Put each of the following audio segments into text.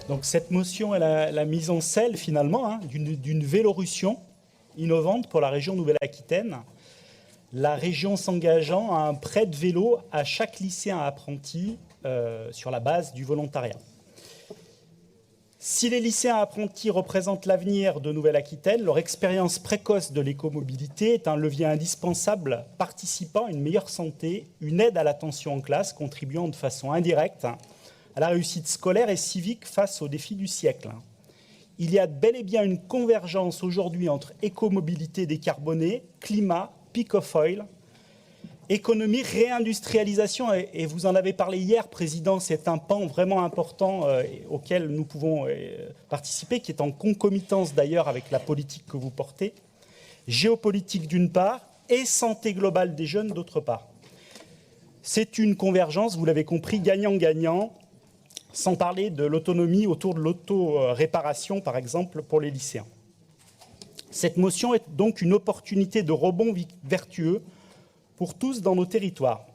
Donc cette motion est la mise en scène finalement d'une Vélorussion innovante pour la région Nouvelle-Aquitaine. La région s'engageant à un prêt de vélo à chaque lycéen apprenti sur la base du volontariat. Si les lycéens apprentis représentent l'avenir de Nouvelle-Aquitaine, leur expérience précoce de l'écomobilité est un levier indispensable participant à une meilleure santé, une aide à l'attention en classe, contribuant de façon indirecte à la réussite scolaire et civique face aux défis du siècle. Il y a bel et bien une convergence aujourd'hui entre écomobilité décarbonée, climat, peak of oil, économie, réindustrialisation, et vous en avez parlé hier, Président, c'est un pan vraiment important auquel nous pouvons participer, qui est en concomitance d'ailleurs avec la politique que vous portez, géopolitique d'une part, et santé globale des jeunes d'autre part. C'est une convergence, vous l'avez compris, gagnant-gagnant, sans parler de l'autonomie autour de l'auto-réparation, par exemple, pour les lycéens. Cette motion est donc une opportunité de rebond vertueux pour tous dans nos territoires.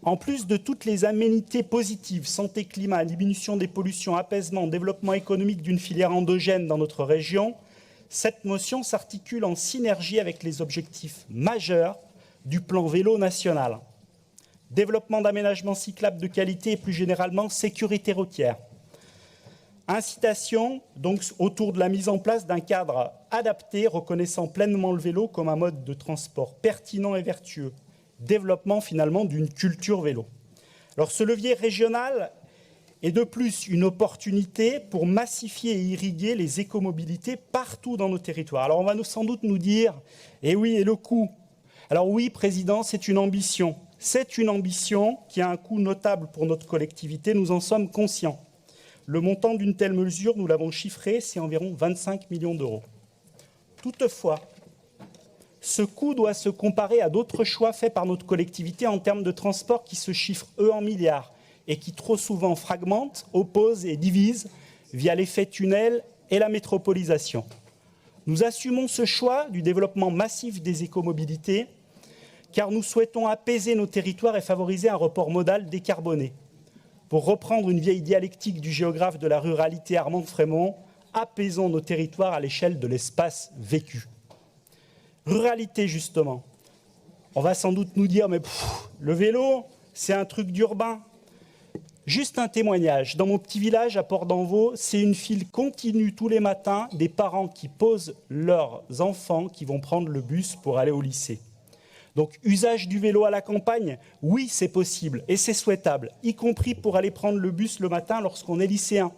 En plus de toutes les aménités positives, santé, climat, diminution des pollutions, apaisement, développement économique d'une filière endogène dans notre région, cette motion s'articule en synergie avec les objectifs majeurs du plan vélo national. Développement d'aménagements cyclables de qualité et plus généralement sécurité routière. Incitation donc autour de la mise en place d'un cadre adapté reconnaissant pleinement le vélo comme un mode de transport pertinent et vertueux. Développement finalement d'une culture vélo. Alors ce levier régional est de plus une opportunité pour massifier et irriguer les écomobilités partout dans nos territoires. Alors on va sans doute nous dire, eh oui, et le coût? Alors oui, Président, c'est une ambition. C'est une ambition qui a un coût notable pour notre collectivité, nous en sommes conscients. Le montant d'une telle mesure, nous l'avons chiffré, c'est environ 25 millions d'euros. Toutefois, ce coût doit se comparer à d'autres choix faits par notre collectivité en termes de transport qui se chiffrent, eux, en milliards et qui trop souvent fragmentent, opposent et divisent via l'effet tunnel et la métropolisation. Nous assumons ce choix du développement massif des écomobilités car nous souhaitons apaiser nos territoires et favoriser un report modal décarboné. Pour reprendre une vieille dialectique du géographe de la ruralité Armand Frémont, apaisons nos territoires à l'échelle de l'espace vécu. Ruralité, justement. On va sans doute nous dire, mais le vélo, c'est un truc d'urbain. Juste un témoignage. Dans mon petit village à Port-d'Envaux, c'est une file continue tous les matins des parents qui posent leurs enfants qui vont prendre le bus pour aller au lycée. Donc, usage du vélo à la campagne, oui, c'est possible et c'est souhaitable, y compris pour aller prendre le bus le matin lorsqu'on est lycéen.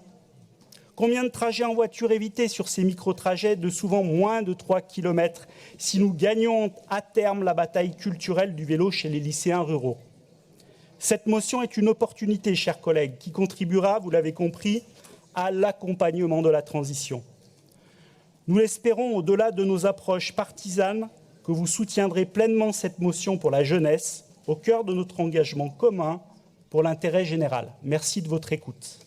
Combien de trajets en voiture évités sur ces micro-trajets de souvent moins de 3 km si nous gagnons à terme la bataille culturelle du vélo chez les lycéens ruraux? Cette motion est une opportunité, chers collègues, qui contribuera, vous l'avez compris, à l'accompagnement de la transition. Nous l'espérons au-delà de nos approches partisanes, que vous soutiendrez pleinement cette motion pour la jeunesse, au cœur de notre engagement commun pour l'intérêt général. Merci de votre écoute.